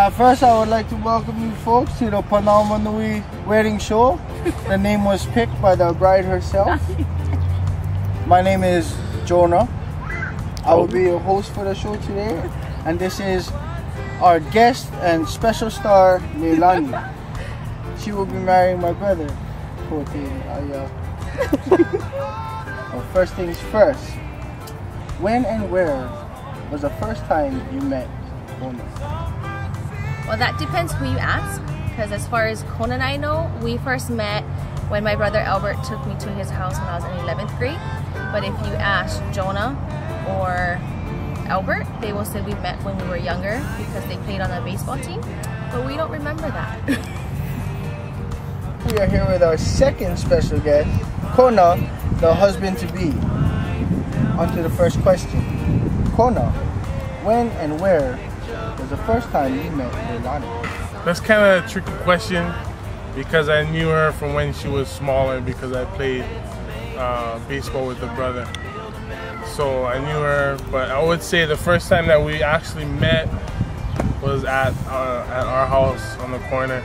First, I would like to welcome you folks to the Panamanui wedding show. The name was picked by the bride herself. My name is Jonah. I will be your host for the show today, and this is our guest and special star, Leilani. She will be marrying my brother. Well, first things first. When and where was the first time you met Kona? Well, that depends who you ask, because as far as Kona and I know, we first met when my brother Albert took me to his house when I was in 11th grade. But if you ask Jonah or Albert, they will say we met when we were younger because they played on a baseball team, but we don't remember that. We are here with our second special guest, Kona, the husband-to-be. On to the first question. Kona, when and where was the first time you met Leilani? That's kind of a tricky question because I knew her from when she was smaller because I played baseball with her brother. So I knew her, but I would say the first time that we actually met was at our house on the corner.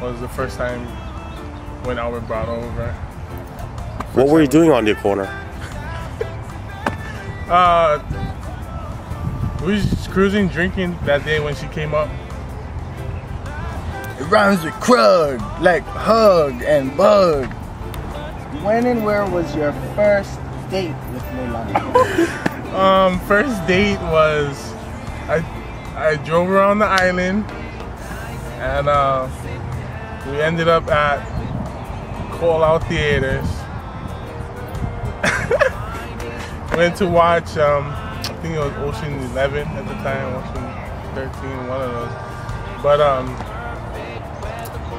Was the first time when Albert brought over. What were you doing on the corner? We was just cruising, drinking that day when she came up. It rhymes with crud, like hug and bug. When and where was your first date with Leilani? First date was I drove around the island and we ended up at Call-Out Theaters. Went to watch I think it was Ocean 11 at the time, Ocean 13, one of those. But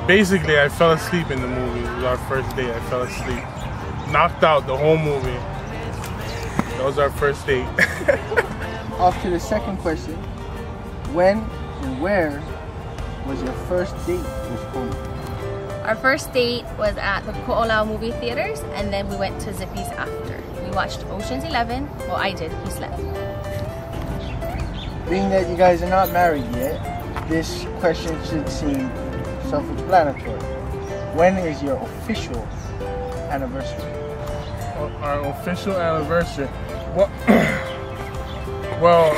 basically I fell asleep in the movie. It was our first date. I fell asleep. Knocked out the whole movie. That was our first date. Off to the second question. When and where was your first date with Kona? Our first date was at the Ko'olau movie theaters, and then we went to Zippy's after. We watched Ocean's 11. Well, I did. He slept. Being that you guys are not married yet, this question should seem self-explanatory. When is your official anniversary? Our official anniversary? Well,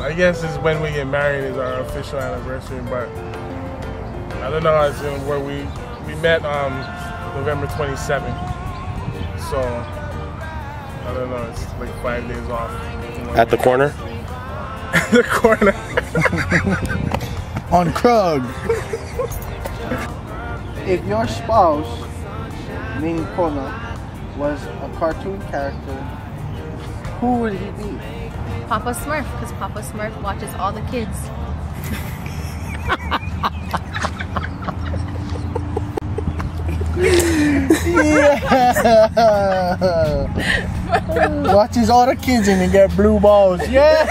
I guess is when we get married is our official anniversary, but I don't know, it's where we met November 27th, so I don't know, it's like 5 days off. At the corner? At the corner. On Krug. If your spouse, meaning Kona, was a cartoon character, who would he be? Papa Smurf, because Papa Smurf watches all the kids. Yeah. Watches all the kids and they get blue balls. Yeah.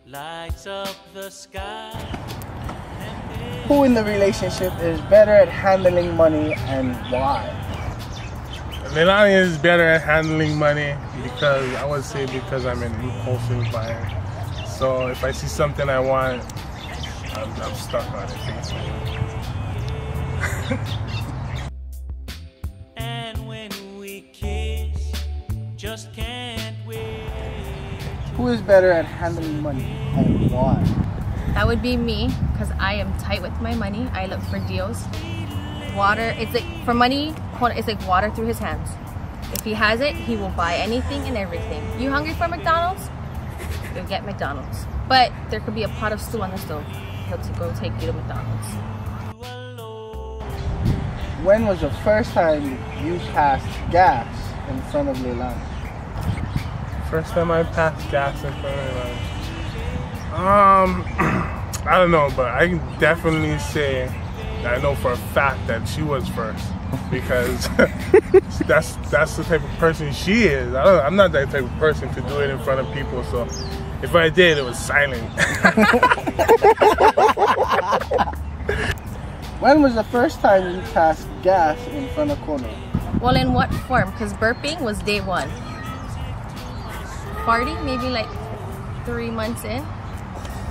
Lights up the sky. Who in the relationship is better at handling money and why? Leilani is better at handling money because I would say because I'm an impulsive buyer. So if I see something I want, I'm stuck on it basically. And when we kiss, just can't wait. Who is better at handling money and why? That would be me, because I am tight with my money. I look for deals. Water, it's like, for money, it's like water through his hands. If he has it, he will buy anything and everything. You hungry for McDonald's? You'll get McDonald's. But there could be a pot of stew on the stove. He'll go take you to McDonald's. When was the first time you passed gas in front of Leilani? First time I passed gas in front of Leilani. I don't know, but I can definitely say that I know for a fact that she was first because that's the type of person she is. I'm not that type of person to do it in front of people, so if I did, it was silent. When was the first time you passed gas in front of Kona? Well, in what form? Because burping was day one. Farting, maybe like 3 months in.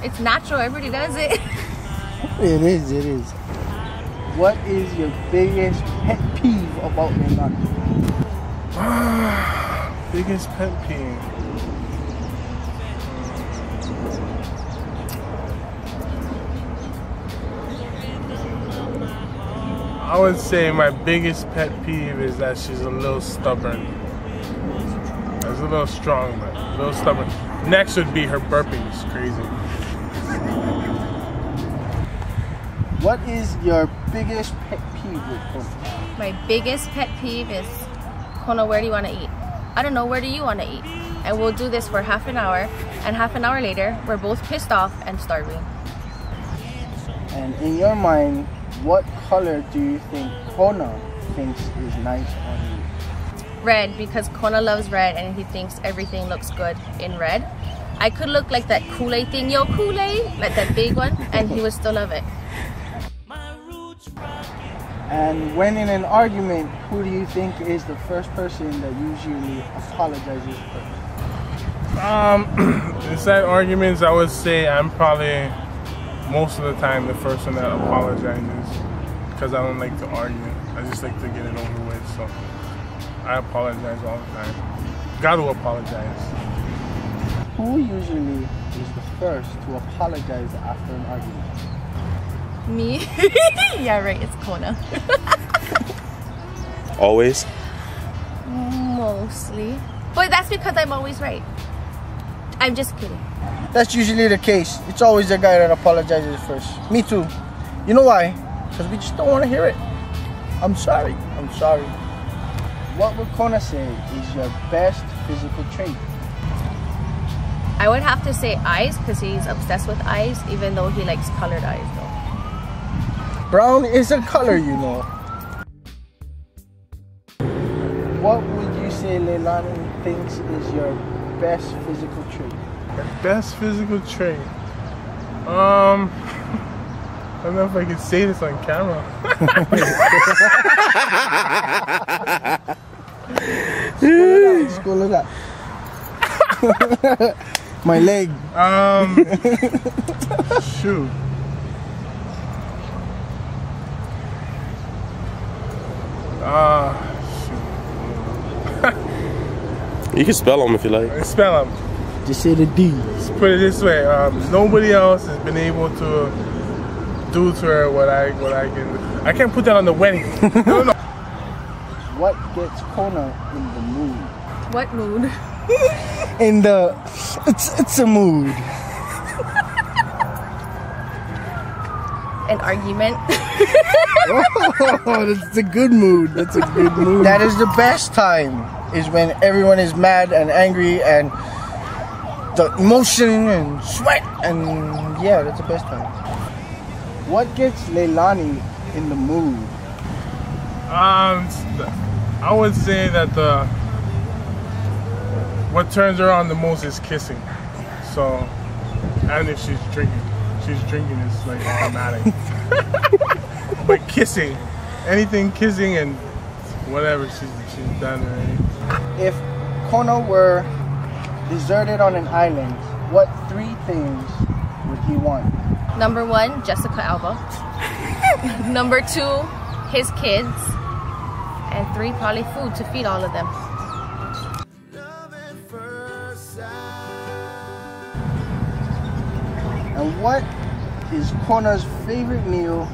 It's natural, everybody does it. It is, it is. What is your biggest pet peeve about Leilani? Biggest pet peeve? I would say my biggest pet peeve is that she's a little stubborn. She's a little strong, but a little stubborn. Next would be her burping. It's crazy. What is your biggest pet peeve with Kona? My biggest pet peeve is, Kona, where do you want to eat? I don't know, where do you want to eat? And we'll do this for half an hour, and half an hour later, we're both pissed off and starving. And in your mind, what color do you think Kona thinks is nice on you? Red, because Kona loves red and he thinks everything looks good in red. I could look like that Kool-Aid thing, yo Kool-Aid, like that big one, and he would still love it. And when in an argument, who do you think is the first person that usually apologizes first? Inside arguments, I would say I'm probably most of the time the first one that apologizes, because I don't like to argue. I just like to get it over with, so I apologize all the time. Got to apologize. Who usually is the first to apologize after an argument? Me? Yeah, right, it's Kona. Always? Mostly. But that's because I'm always right. I'm just kidding. That's usually the case. It's always the guy that apologizes first. Me too. You know why? Because we just don't want to hear it. I'm sorry. I'm sorry. What would Kona say is your best physical trait? I would have to say eyes, because he's obsessed with eyes, even though he likes colored eyes though. Brown is a color, you know. What would you say Leilani thinks is your best physical trait? Best physical trait? I don't know if I can say this on camera. School of that. My leg. Shoot. You can spell them if you like. Spell them. Just say the D. Let's put it this way. Nobody else has been able to do to her what I can do. I can't put that on the wedding. No, no. What gets Kona in the mood? What mood? In the it's a mood. An argument. Oh, that's a good mood. That's a good mood. That is the best time, is when everyone is mad and angry and the emotion and sweat, and yeah, that's the best time. What gets Leilani in the mood? I would say that what turns her on the most is kissing. So, and if she's drinking is like automatic. But kissing, anything kissing and whatever, she's done already. If Kona were deserted on an island, what 3 things would he want? Number 1, Jessica Alba. Number 2, his kids. And 3, probably food to feed all of them. And what is Kona's favorite meal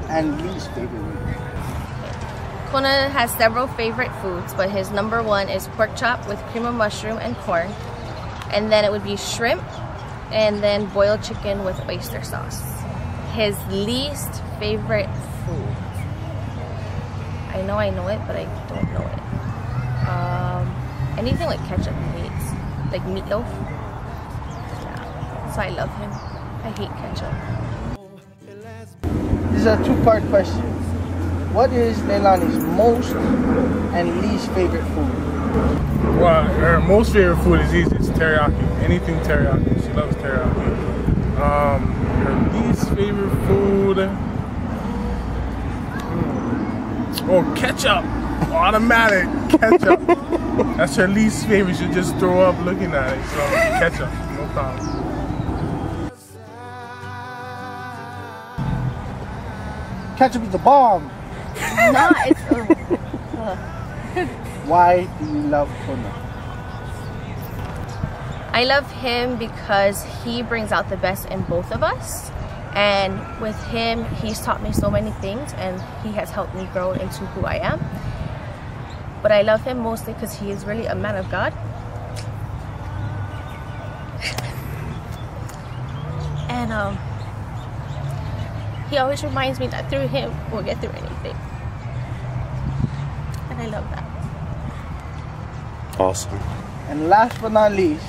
and least favorite meal? Kona has several favorite foods, but his number 1 is pork chop with cream of mushroom and corn. And then it would be shrimp, and then boiled chicken with oyster sauce. His least favorite food. I know it, but I don't know it. Anything with ketchup he hates. Like meatloaf. Yeah. So I love him. I hate ketchup. This is a 2-part question. What is Leilani's most and least favorite food? Well, her most favorite food is easy. It's teriyaki. Anything teriyaki. She loves teriyaki. Her least favorite food. Oh, ketchup. Automatic ketchup. That's her least favorite. She'll just throw up looking at it. So ketchup. No problem. Ketchup is the bomb. No, it's. Why do you love Kona? I love him because he brings out the best in both of us. And with him, he's taught me so many things and he has helped me grow into who I am. But I love him mostly because he is really a man of God. And he always reminds me that through him, we'll get through anything. And I love that. Awesome. And last but not least,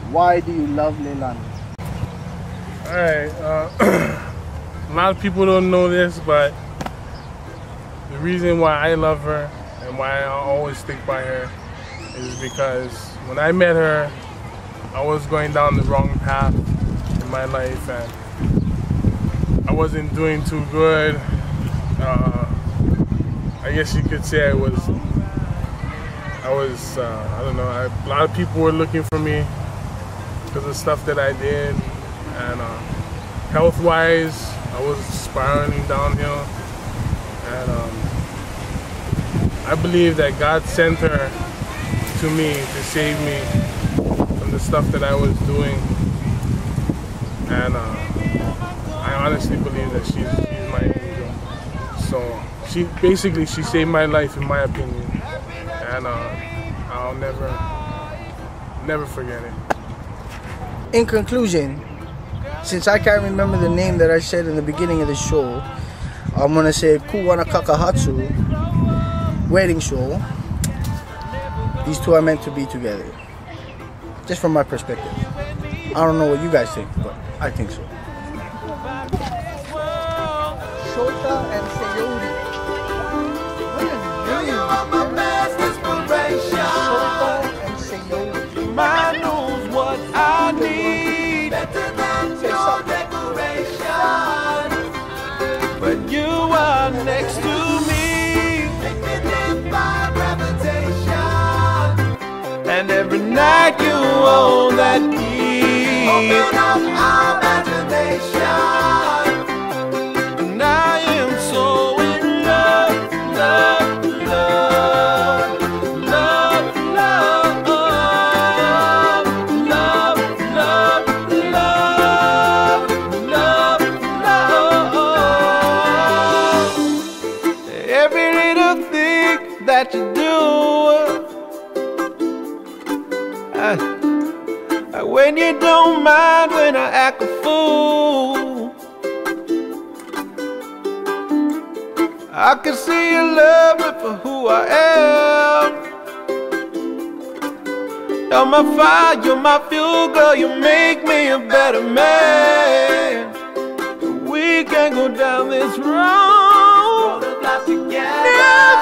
why do you love Leilani? Alright, a lot of people don't know this, but the reason why I love her and why I always stick by her is because when I met her, I was going down the wrong path in my life and I wasn't doing too good. I guess you could say I don't know, a lot of people were looking for me because of stuff that I did, and health-wise, I was spiraling downhill, and I believe that God sent her to me to save me from the stuff that I was doing, and I honestly believe that she's my angel. So she saved my life, in my opinion, and I'll never forget it. In conclusion, since I can't remember the name that I said in the beginning of the show, I'm gonna say Kuwana Kakahatsu wedding show. These two are meant to be together. Just from my perspective. I don't know what you guys think, but I think so. Shota and Sayori. What a name! Shota and Sayori. Man knows what I need. Better than your decoration. But you are next to me. By gravitation. And every night you own that key. Open up our imagination. And I am so in love, love, love, love, love, love, love, love, love, love. Every little thing that you do, when you don't mind when I act a fool, I can see you love me for who I am. You're my fire, you're my fuel, girl, you make me a better man. We can go down this road together.